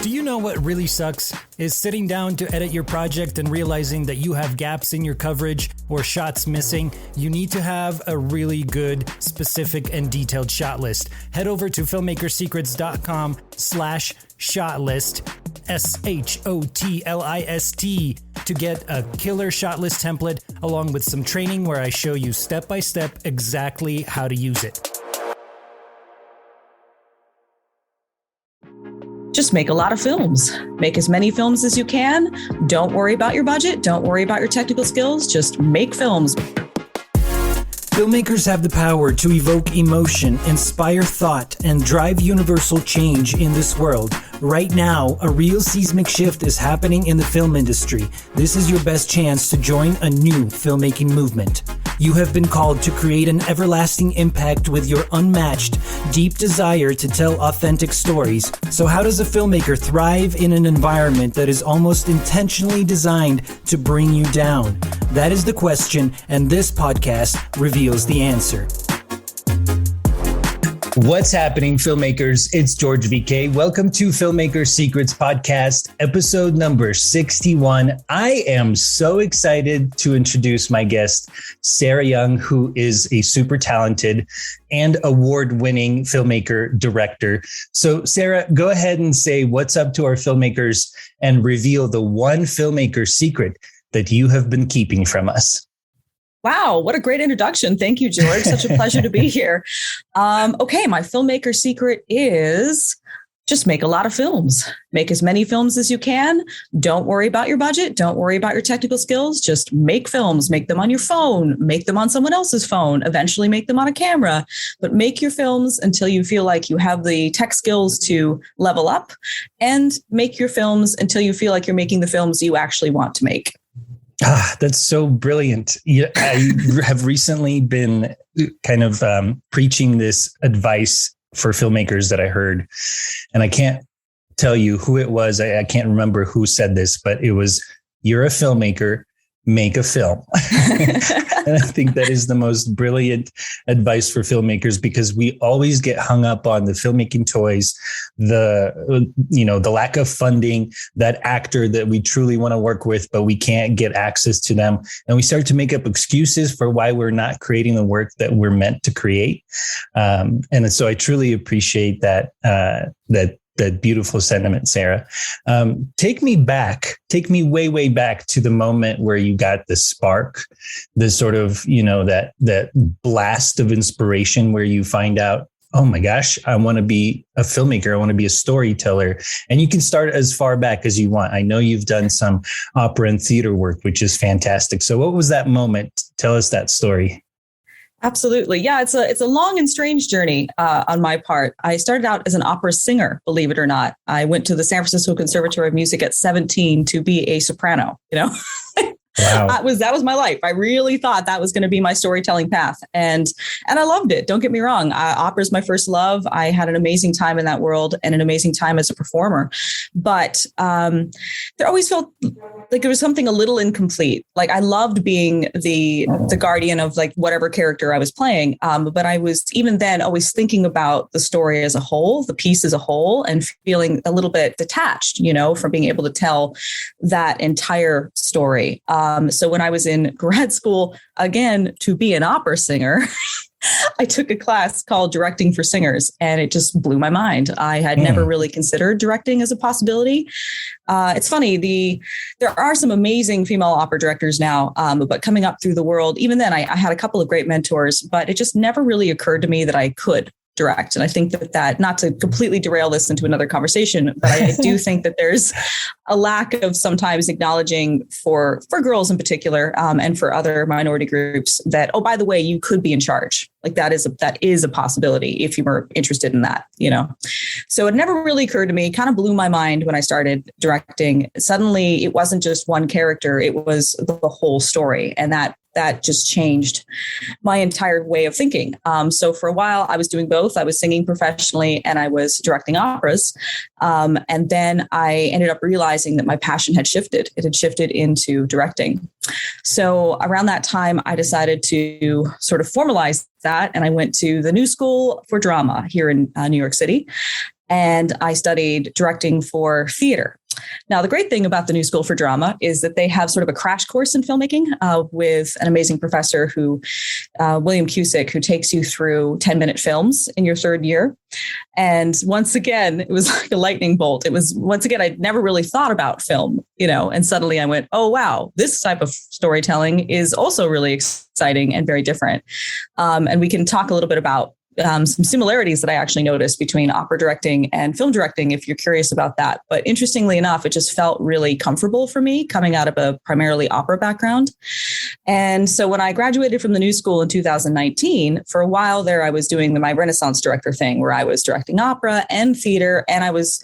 Do you know what really sucks? Is sitting down to edit your project and realizing that you have gaps in your coverage or shots missing. You need to have a really good, specific, and detailed shot list. Head over to filmmakersecrets.com/shot list, SHOTLIST, to get a killer shot list template along with some training where I show you step by step exactly how to use it. Just make a lot of films. Make as many films as you can. Don't worry about your budget. Don't worry about your technical skills. Just make films. Filmmakers have the power to evoke emotion, inspire thought, and drive universal change in this world. Right now, a real seismic shift is happening in the film industry. This is your best chance to join a new filmmaking movement. You have been called to create an everlasting impact with your unmatched, deep desire to tell authentic stories. So how does a filmmaker thrive in an environment that is almost intentionally designed to bring you down? That is the question, and this podcast reveals the answer. What's happening, filmmakers? It's George VK. Welcome to Filmmaker Secrets podcast, episode number 61. I am so excited to introduce my guest, Sarah Young, who is a super talented and award-winning filmmaker director. So Sarah, go ahead and say what's up to our filmmakers and reveal the one filmmaker secret that you have been keeping from us. Wow, what a great introduction. Thank you, George. Such a pleasure to be here. Okay, my filmmaker secret is just make a lot of films. Make as many films as you can. Don't worry about your budget. Don't worry about your technical skills. Just make films. Make them on your phone. Make them on someone else's phone. Eventually make them on a camera. But make your films until you feel like you have the tech skills to level up. And make your films until you feel like you're making the films you actually want to make. That's so brilliant. I have recently been kind of preaching this advice for filmmakers that I heard, and I can't tell you who it was. I can't remember who said this, but it was, you're a filmmaker, make a film. And I think that is the most brilliant advice for filmmakers, because we always get hung up on the filmmaking toys, the lack of funding, that actor that we truly want to work with, but we can't get access to them. And we start to make up excuses for why we're not creating the work that we're meant to create. And so I truly appreciate that beautiful sentiment, Sarah. Take me way, way back to the moment where you got the spark, the sort of, that blast of inspiration where you find out, oh my gosh, I want to be a filmmaker. I want to be a storyteller. And you can start as far back as you want. I know you've done some opera and theater work, which is fantastic. So what was that moment? Tell us that story. Absolutely. Yeah, it's a long and strange journey on my part. I started out as an opera singer, believe it or not. I went to the San Francisco Conservatory of Music at 17 to be a soprano, Wow. That was my life. I really thought that was going to be my storytelling path. And I loved it. Don't get me wrong. Opera is my first love. I had an amazing time in that world and an amazing time as a performer. But there always felt like there was something a little incomplete. Like I loved being the guardian of like whatever character I was playing. But I was even then always thinking about the story as a whole, the piece as a whole, and feeling a little bit detached, from being able to tell that entire story. So when I was in grad school, again, to be an opera singer, I took a class called Directing for Singers, and it just blew my mind. I had never really considered directing as a possibility. It's funny, there are some amazing female opera directors now, but coming up through the world, even then I had a couple of great mentors, but it just never really occurred to me that I could direct. And I think that not to completely derail this into another conversation, but I do think that there's a lack of sometimes acknowledging for girls in particular, and for other minority groups that, oh, by the way, you could be in charge. Like that is a possibility if you were interested in that, So it never really occurred to me. It kind of blew my mind when I started directing. Suddenly it wasn't just one character. It was the whole story. And that just changed my entire way of thinking. So for a while I was doing both. I was singing professionally and I was directing operas. And then I ended up realizing that my passion had shifted. It had shifted into directing. So around that time, I decided to sort of formalize that. And I went to the New School for Drama here in New York City. and I studied directing for theater. Now, the great thing about the New School for Drama is that they have sort of a crash course in filmmaking with an amazing professor William Cusick, who takes you through 10-minute films in your third year. And once again, it was like a lightning bolt. It was, once again, I'd never really thought about film, and suddenly I went, oh, wow, this type of storytelling is also really exciting and very different. And we can talk a little bit about some similarities that I actually noticed between opera directing and film directing, if you're curious about that. But interestingly enough, it just felt really comfortable for me coming out of a primarily opera background. And so when I graduated from the New School in 2019, for a while there, I was doing my Renaissance director thing where I was directing opera and theater. And I was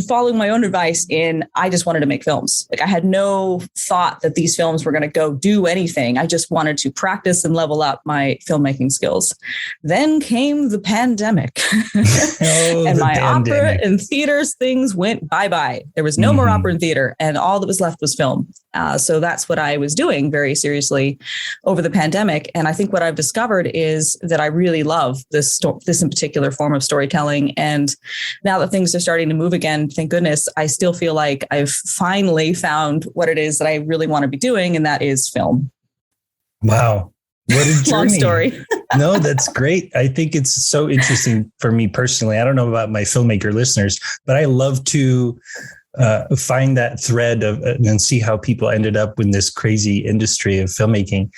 following my own advice I just wanted to make films. Like, I had no thought that these films were going to go do anything. I just wanted to practice and level up my filmmaking skills. Then came the pandemic and my opera and theaters things went bye-bye. There was no more opera and theater, and all that was left was film. So that's what I was doing very seriously over the pandemic. And I think what I've discovered is that I really love this in particular form of storytelling. And now that things are starting to move again, thank goodness, I still feel like I've finally found what it is that I really want to be doing, and that is film. Wow. What a journey. Long story. No, that's great. I think it's so interesting for me personally. I don't know about my filmmaker listeners, but I love to find that thread and see how people ended up in this crazy industry of filmmaking.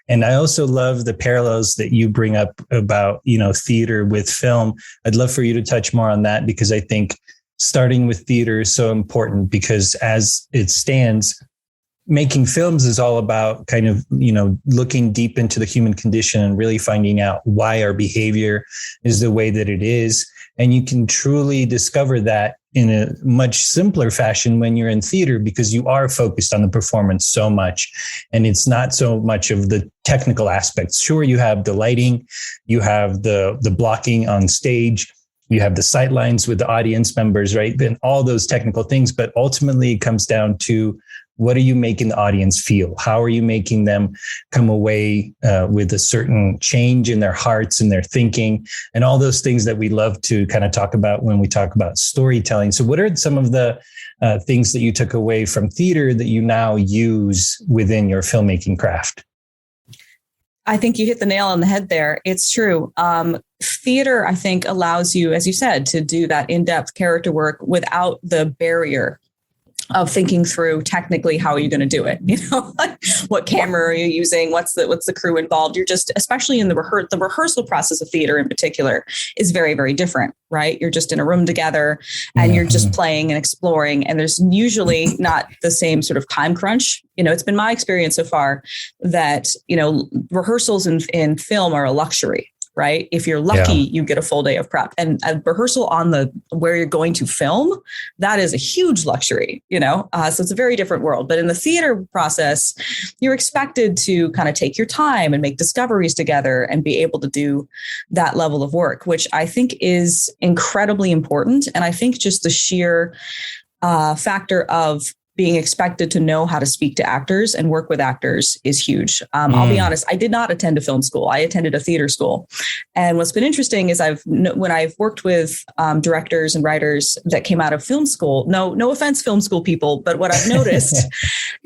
And I also love the parallels that you bring up about, theater with film. I'd love for you to touch more on that, because I think starting with theater is so important, because as it stands, making films is all about kind of, looking deep into the human condition and really finding out why our behavior is the way that it is. And you can truly discover that in a much simpler fashion when you're in theater, because you are focused on the performance so much. And it's not so much of the technical aspects. Sure, you have the lighting, you have the blocking on stage, you have the sight lines with the audience members, right? And all those technical things. But ultimately, it comes down to, what are you making the audience feel? How are you making them come away with a certain change in their hearts and their thinking, and all those things that we love to kind of talk about when we talk about storytelling? So what are some of the things that you took away from theater that you now use within your filmmaking craft? I think you hit the nail on the head there. It's true. Theater, I think, allows you, as you said, to do that in-depth character work without the barrier of thinking through technically how are you going to do it? Like, what camera are you using? What's the crew involved? You're just, especially in the rehearsal process of theater in particular, is very, very different, right? You're just in a room together and you're just playing and exploring, and there's usually not the same sort of time crunch. It's been my experience so far that rehearsals in film are a luxury. Right? If you're lucky, you get a full day of prep, and a rehearsal on where you're going to film, that is a huge luxury, so it's a very different world. But in the theater process, you're expected to kind of take your time and make discoveries together and be able to do that level of work, which I think is incredibly important. And I think just the sheer factor of being expected to know how to speak to actors and work with actors is huge. I'll be honest, I did not attend a film school. I attended a theater school. And what's been interesting is when I've worked with directors and writers that came out of film school, no offense, film school people, but what I've noticed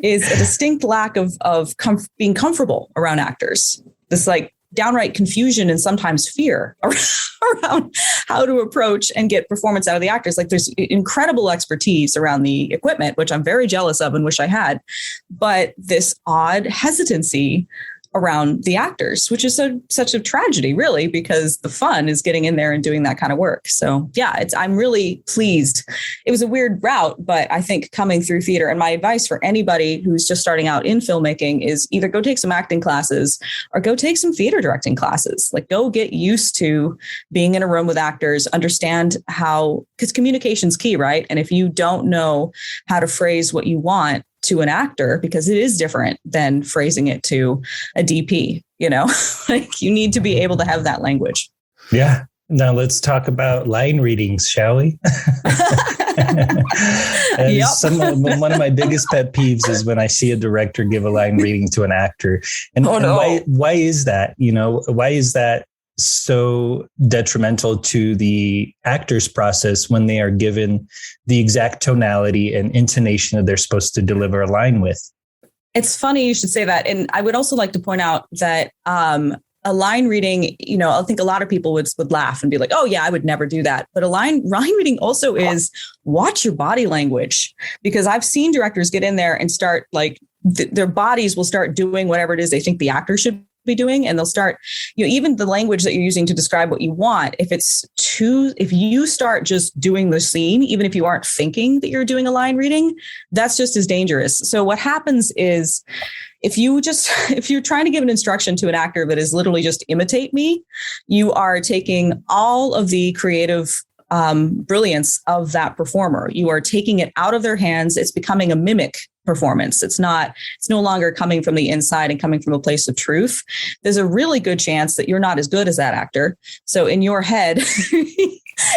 is a distinct lack of being comfortable around actors. This downright confusion and sometimes fear around how to approach and get performance out of the actors. Like, there's incredible expertise around the equipment, which I'm very jealous of and wish I had, but this odd hesitancy around the actors, which is such a tragedy, really, because the fun is getting in there and doing that kind of work. So yeah, I'm really pleased. It was a weird route, but I think coming through theater, and my advice for anybody who's just starting out in filmmaking is either go take some acting classes or go take some theater directing classes. Like, go get used to being in a room with actors, understand because communication's key, right? And if you don't know how to phrase what you want to an actor, because it is different than phrasing it to a DP, like, you need to be able to have that language. Yeah. Now let's talk about line readings, shall we? One of my biggest pet peeves is when I see a director give a line reading to an actor. And, why is that? Why is that so detrimental to the actor's process when they are given the exact tonality and intonation that they're supposed to deliver a line with? It's funny you should say that. And I would also like to point out that a line reading, I think a lot of people would laugh and be like, oh yeah, I would never do that. But line reading also is watch your body language, because I've seen directors get in there and start their bodies will start doing whatever it is they think the actor should be doing. And they'll start, even the language that you're using to describe what you want. If you start just doing the scene, even if you aren't thinking that you're doing a line reading, that's just as dangerous. So what happens is, if you're trying to give an instruction to an actor that is literally just imitate me, you are taking all of the creative brilliance of that performer. You are taking it out of their hands. It's becoming a mimic performance. It's no longer coming from the inside and coming from a place of truth. There's a really good chance that you're not as good as that actor. So in your head,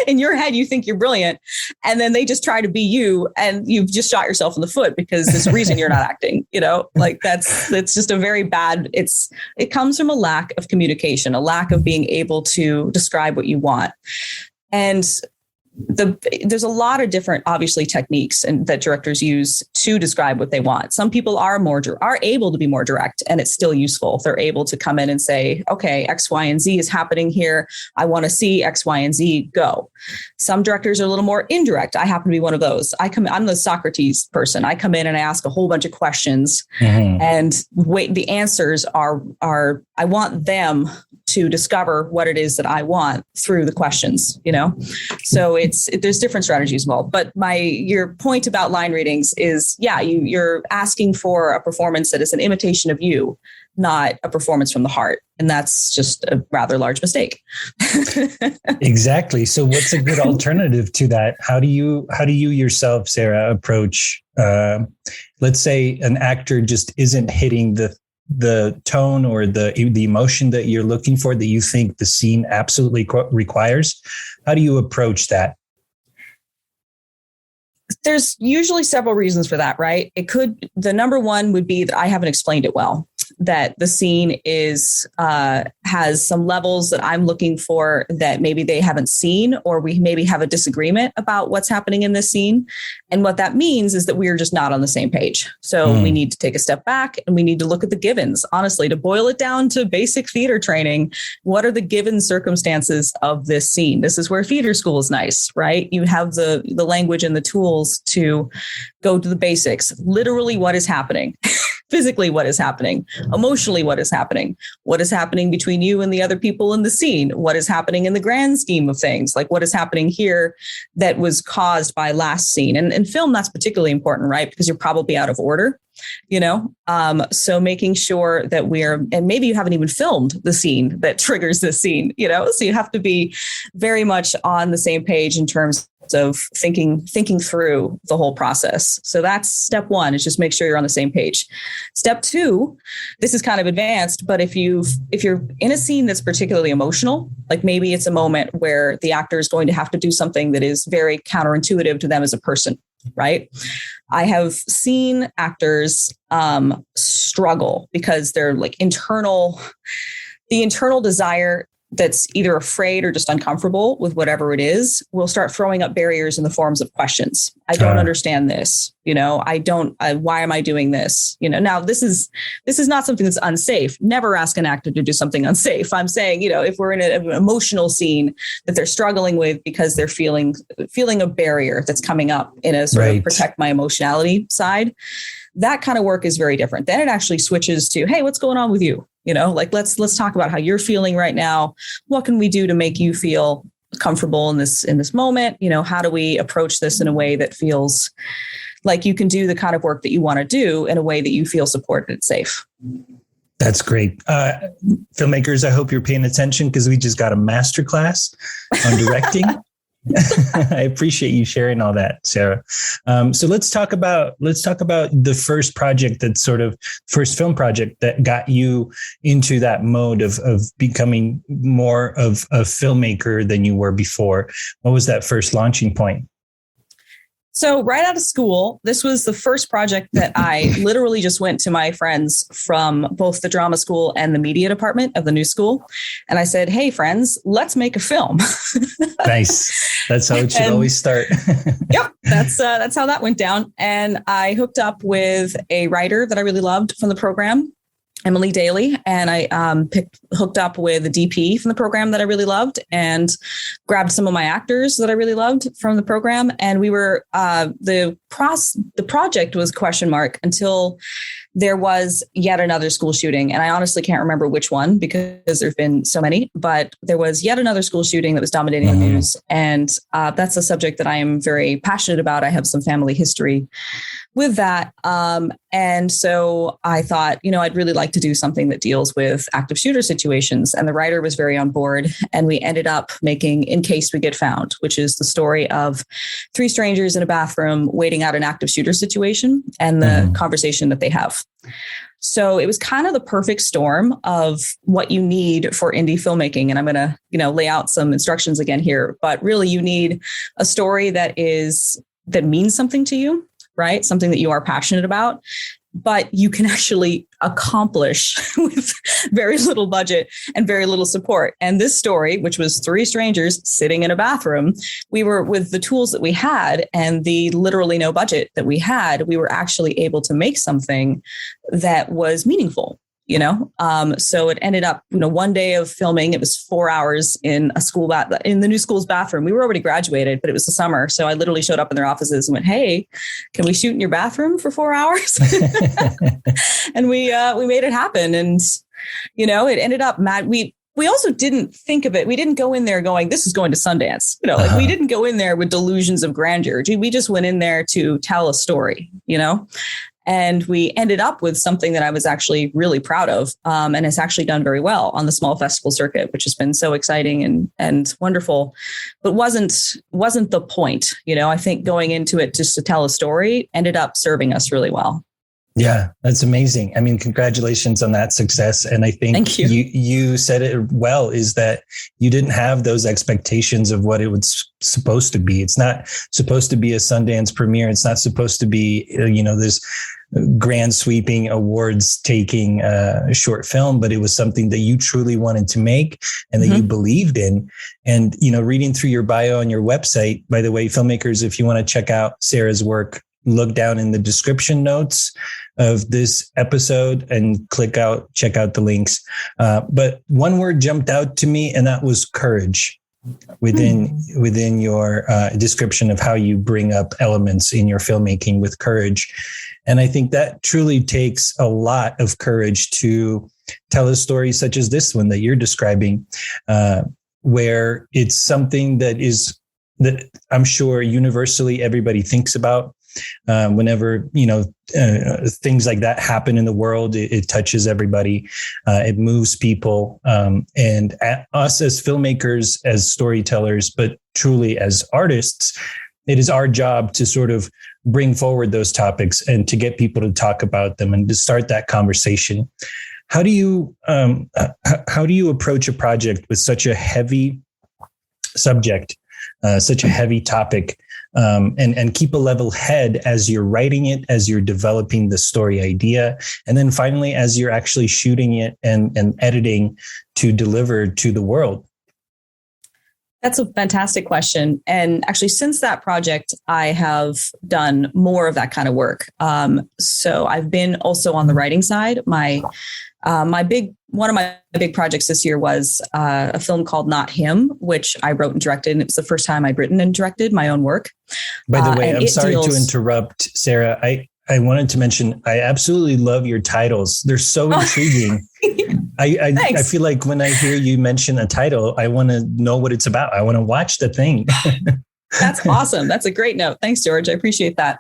you think you're brilliant, and then they just try to be you, and you've just shot yourself in the foot, because there's a reason you're not acting, that's just a very bad, it comes from a lack of communication, a lack of being able to describe what you want. And there's a lot of different, obviously, techniques that directors use to describe what they want. Some people are able to be more direct, and it's still useful. They're able to come in and say, okay, X, Y, and Z is happening here. I want to see X, Y, and Z go. Some directors are a little more indirect. I happen to be one of those. I'm the Socrates person. I come in and I ask a whole bunch of questions, and the answers are I want them to discover what it is that I want through the questions, So there's different strategies involved. But your point about line readings is, you're asking for a performance that is an imitation of you, not a performance from the heart. And that's just a rather large mistake. Exactly. So what's a good alternative to that? How do you yourself, Sarah, approach, let's say an actor just isn't hitting the tone or the emotion that you're looking for, that you think the scene absolutely requires? How do you approach that? There's usually several reasons for that, right? The number one would be that I haven't explained it well, that the scene has some levels that I'm looking for that maybe they haven't seen, or we maybe have a disagreement about what's happening in this scene. And what that means is that we are just not on the same page. So we need to take a step back, and we need to look at the givens, honestly, to boil it down to basic theater training. What are the given circumstances of this scene? This is where theater school is nice, right? You have the language and the tools to go to the basics. Literally, what is happening? Physically, what is happening? Emotionally, what is happening? What is happening between you and the other people in the scene? What is happening in the grand scheme of things? Like, what is happening here that was caused by last scene? And in film, that's particularly important, right? Because you're probably out of order, so making sure that and maybe you haven't even filmed the scene that triggers this scene, so you have to be very much on the same page in terms of thinking through the whole process. So that's step one, is just make sure you're on the same page. Step two, this is kind of advanced, but if you're in a scene that's particularly emotional, like maybe it's a moment where the actor is going to have to do something that is very counterintuitive to them as a person, right? I have seen actors struggle because they're the internal desire that's either afraid or just uncomfortable with whatever it is will start throwing up barriers in the forms of questions. I don't understand this. Why am I doing this? Now this is not something that's unsafe. Never ask an actor to do something unsafe. I'm saying, if we're in an emotional scene that they're struggling with because they're feeling a barrier that's coming up in a sort of protect my emotionality side, that kind of work is very different. Then it actually switches to, hey, what's going on with you? Let's talk about how you're feeling right now. What can we do to make you feel comfortable in this moment? How do we approach this in a way that feels like you can do the kind of work that you want to do in a way that you feel supported and safe? That's great. Filmmakers, I hope you're paying attention, because we just got a masterclass on directing. I appreciate you sharing all that, Sarah. So let's talk about the first film project that got you into that mode of becoming more of a filmmaker than you were before. What was that first launching point? So right out of school, this was the first project that I literally just went to my friends from both the drama school and the media department of the new school. And I said, hey, friends, let's make a film. Nice. That's how it should always start. Yep. That's how that went down. And I hooked up with a writer that I really loved from the program, Emily Daly, and I hooked up with a DP from the program that I really loved, and grabbed some of my actors that I really loved from the program. And we were the project was question mark until there was yet another school shooting. And I honestly can't remember which one because there've been so many, but there was yet another school shooting that was dominating the news. And that's a subject that I am very passionate about. I have some family history with that. And so I thought, I'd really like to do something that deals with active shooter situations. And the writer was very on board. And we ended up making In Case We Get Found, which is the story of three strangers in a bathroom waiting out an active shooter situation and the conversation that they have. So it was kind of the perfect storm of what you need for indie filmmaking. And I'm going to, lay out some instructions again here, but really you need a story that means something to you, right? Something that you are passionate about, but you can actually accomplish with very little budget and very little support. And this story, which was three strangers sitting in a bathroom, we were with the tools that we had and the literally no budget that we had, we were actually able to make something that was meaningful. So it ended up, one day of filming, it was 4 hours in in the new school's bathroom. We were already graduated, but it was the summer. So I literally showed up in their offices and went, hey, can we shoot in your bathroom for 4 hours? And we made it happen. And, it ended up, Matt, we also didn't think of it. We didn't go in there going, this is going to Sundance. We didn't go in there with delusions of grandeur. We just went in there to tell a story, And we ended up with something that I was actually really proud of, and it's actually done very well on the small festival circuit, which has been so exciting and wonderful, but wasn't the point. I think going into it just to tell a story ended up serving us really well. Yeah, that's amazing. I mean, congratulations on that success. And I think Thank you. You said it well, is that you didn't have those expectations of what it was supposed to be. It's not supposed to be a Sundance premiere. It's not supposed to be, this grand sweeping awards taking short film, but it was something that you truly wanted to make and that you believed in. And, reading through your bio on your website, by the way, filmmakers, if you want to check out Sarah's work, look down in the description notes of this episode and check out the links. But one word jumped out to me, and that was courage within your description of how you bring up elements in your filmmaking with courage. And I think that truly takes a lot of courage to tell a story such as this one that you're describing, where it's something that I'm sure universally everybody thinks about. Whenever, things like that happen in the world, it touches everybody. It moves people. And us as filmmakers, as storytellers, but truly as artists, it is our job to sort of bring forward those topics and to get people to talk about them and to start that conversation. How do you approach a project with such a heavy subject, such a heavy topic, and keep a level head as you're writing it, as you're developing the story idea, and then finally as you're actually shooting it and editing to deliver to the world? That's a fantastic question. And actually, since that project, I have done more of that kind of work. So I've been also on the writing side. One of my big projects this year was a film called Not Him, which I wrote and directed. And it was the first time I'd written and directed my own work. By the way, I'm sorry to interrupt, Sarah. I wanted to mention, I absolutely love your titles. They're so intriguing. I feel like when I hear you mention a title, I want to know what it's about. I want to watch the thing. That's awesome. That's a great note. Thanks, George. I appreciate that.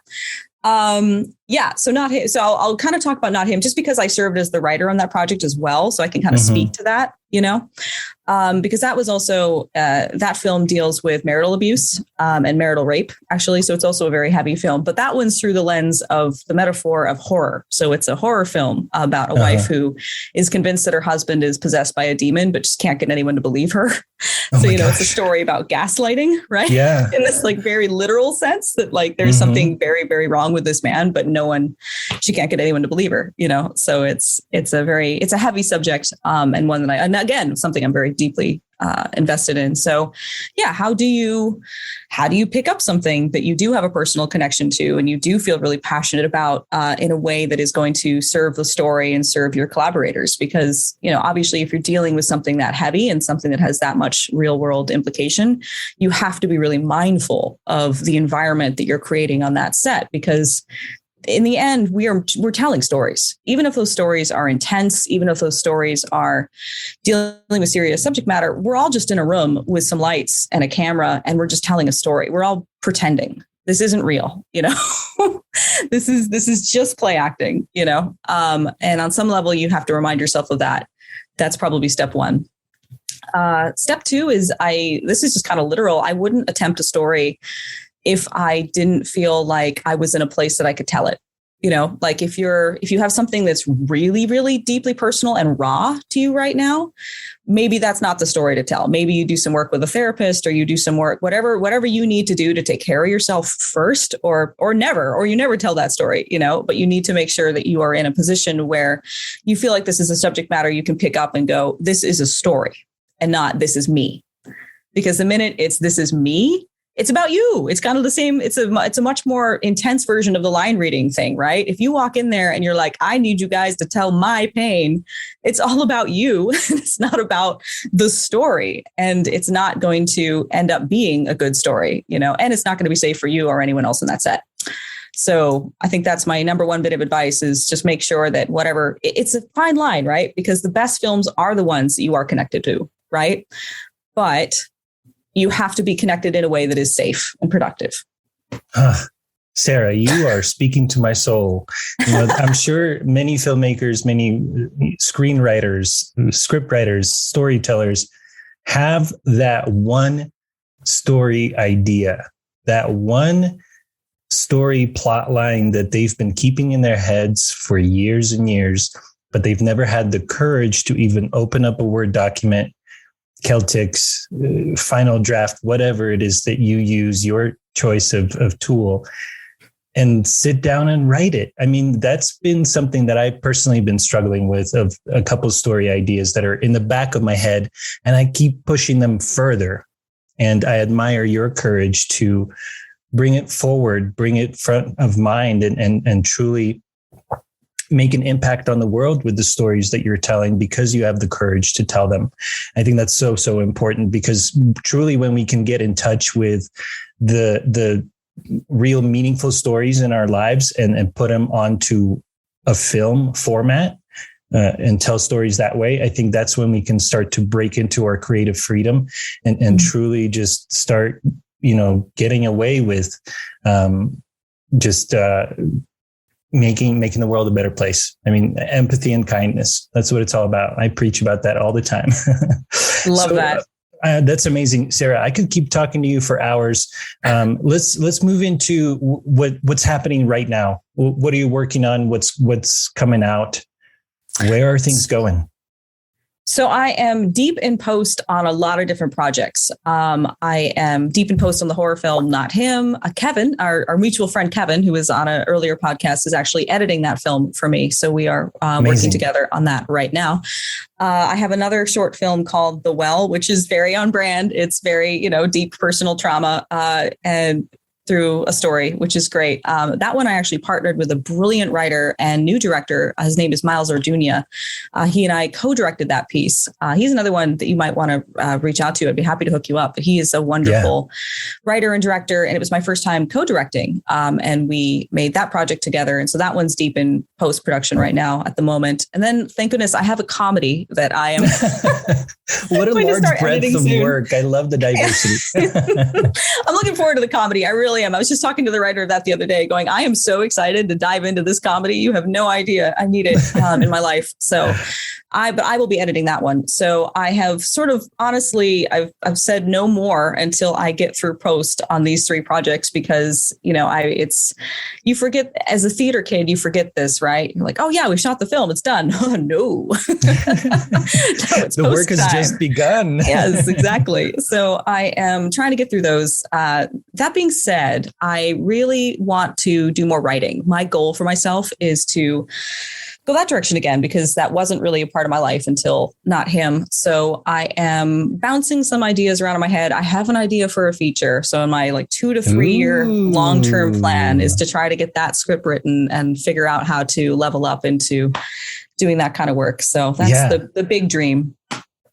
So Not Him. So I'll kind of talk about Not Him just because I served as the writer on that project as well. So I can kind of speak to that, Because that was also, that film deals with marital abuse and marital rape, actually. So it's also a very heavy film. But that one's through the lens of the metaphor of horror. So it's a horror film about a wife who is convinced that her husband is possessed by a demon, but just can't get anyone to believe her. So, it's a story about gaslighting, right? Yeah. In this like very literal sense that like there's something very, very wrong with this man, but she can't get anyone to believe her, So it's a heavy subject and one that and again, something I'm very deeply invested in. So yeah, how do you pick up something that you do have a personal connection to and you do feel really passionate about in a way that is going to serve the story and serve your collaborators? Because, obviously if you're dealing with something that heavy and something that has that much real world implication, you have to be really mindful of the environment that you're creating on that set, because in the end, we're telling stories, even if those stories are intense, even if those stories are dealing with serious subject matter. We're all just in a room with some lights and a camera, and we're just telling a story. We're all pretending. This isn't real, This is just play acting, and on some level, you have to remind yourself of that. That's probably step one. Step two is this is just kind of literal. I wouldn't attempt a story if I didn't feel like I was in a place that I could tell it. Like if you have something that's really, really deeply personal and raw to you right now, maybe that's not the story to tell. Maybe you do some work with a therapist, or you do some work, whatever you need to do to take care of yourself first, or you never tell that story, but you need to make sure that you are in a position where you feel like this is a subject matter you can pick up and go, this is a story and not this is me. Because the minute this is me, it's about you. It's kind of the same. It's a much more intense version of the line reading thing, right? If you walk in there and you're like, I need you guys to tell my pain, it's all about you. It's not about the story. And it's not going to end up being a good story, and it's not going to be safe for you or anyone else in that set. So I think that's my number one bit of advice, is just make sure that it's a fine line, right? Because the best films are the ones that you are connected to, right? But you have to be connected in a way that is safe and productive. Sarah, you are speaking to my soul. I'm sure many filmmakers, many screenwriters, script writers, storytellers have that one story idea, that one story plot line that they've been keeping in their heads for years and years, but they've never had the courage to even open up a Word document, Celtics, final draft, whatever it is that you use, your choice of tool, and sit down and write it. I mean, that's been something that I've personally been struggling with, of a couple story ideas that are in the back of my head, and I keep pushing them further. And I admire your courage to bring it forward, bring it front of mind, and truly make an impact on the world with the stories that you're telling, because you have the courage to tell them. I think that's so, so important, because truly when we can get in touch with the real meaningful stories in our lives and put them onto a film format and tell stories that way, I think that's when we can start to break into our creative freedom and truly just start, getting away with making the world a better place. I mean, empathy and kindness. That's what it's all about. I preach about that all the time. Love that. That's amazing, Sarah. I could keep talking to you for hours. Let's move into what's happening right now. What are you working on? What's coming out? Where are things going? So I am deep in post on a lot of different projects. I am deep in post on the horror film Not Him. Kevin, our mutual friend Kevin, who was on an earlier podcast, is actually editing that film for me. So we are working together on that right now. I have another short film called The Well, which is very on brand. It's very, deep personal trauma and through a story, which is great. That one I actually partnered with a brilliant writer and new director. His name is Miles Orduña. He and I co-directed that piece. He's another one that you might want to reach out to. I'd be happy to hook you up. But he is a wonderful writer and director. And it was my first time co-directing. And we made that project together. And so that one's deep in post-production right now at the moment. And then, thank goodness, I have a comedy that I am what a large breadth of work. I love the diversity. I'm looking forward to the comedy. I really am. I was just talking to the writer of that the other day going, I am so excited to dive into this comedy. You have no idea. I need it in my life. So But I will be editing that one. So I have sort of, honestly, I've said no more until I get through post on these 3 projects, because, you forget, as a theater kid, you forget this, right? You're like, oh yeah, we shot the film, it's done. Oh no. No, the work has just begun. Yes, exactly. So I am trying to get through those. That being said, I really want to do more writing. My goal for myself is to go that direction again, because that wasn't really a part of my life until Not Him. So I am bouncing some ideas around in my head. I have an idea for a feature. So in my 2 to 3 year long-term plan is to try to get that script written and figure out how to level up into doing that kind of work. So that's the big dream.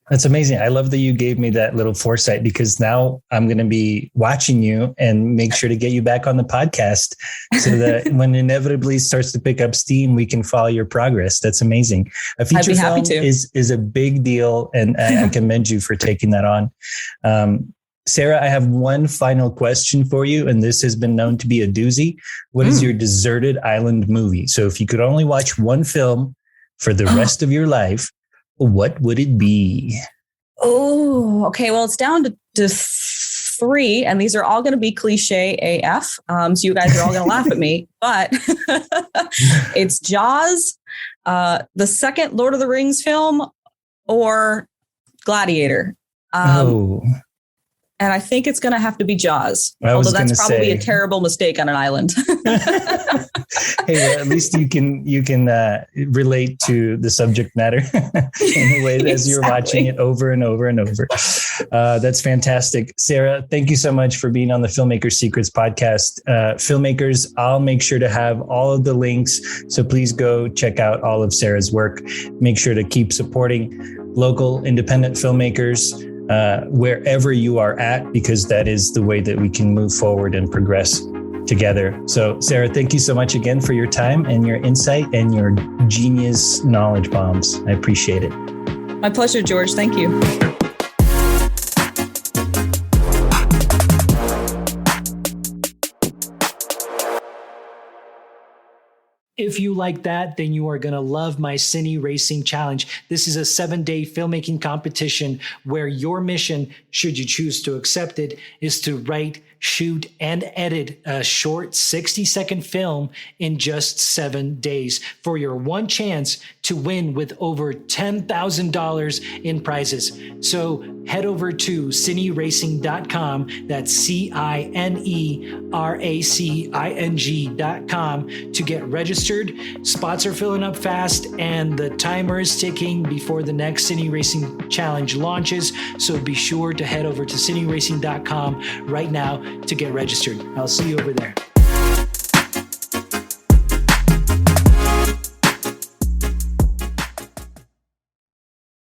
That's amazing. I love that you gave me that little foresight, because now I'm going to be watching you and make sure to get you back on the podcast so that when inevitably starts to pick up steam, we can follow your progress. That's amazing. A feature film is a big deal, and I commend you for taking that on. Sarah, I have one final question for you, and this has been known to be a doozy. What is your deserted island movie? So if you could only watch one film for the rest of your life, what would it be? Oh, okay. Well, it's down to 3, and these are all going to be cliche AF. So you guys are all going to laugh at me, but it's Jaws, the second Lord of the Rings film, or Gladiator. And I think it's going to have to be Jaws. Although that's probably a terrible mistake on an island. Hey, well, at least you can relate to the subject matter in a way as you're watching it over and over and over. That's fantastic. Sarah, thank you so much for being on the Filmmaker Secrets podcast. Filmmakers, I'll make sure to have all of the links. So please go check out all of Sarah's work. Make sure to keep supporting local independent filmmakers wherever you are at, because that is the way that we can move forward and progress together. So, Sarah, thank you so much again for your time and your insight and your genius knowledge bombs. I appreciate it. My pleasure, George. Thank you. If you like that, then you are going to love my Cine Racing Challenge. This is a 7-day filmmaking competition where your mission, should you choose to accept it, is to write, shoot, and edit a short 60-second film in just 7 days for your one chance to win with over $10,000 in prizes. So head over to cineracing.com. That's cineracing.com to get registered. Spots are filling up fast, and the timer is ticking before the next Cine Racing Challenge launches. So be sure to head over to cineracing.com right now to get registered. I'll see you over there.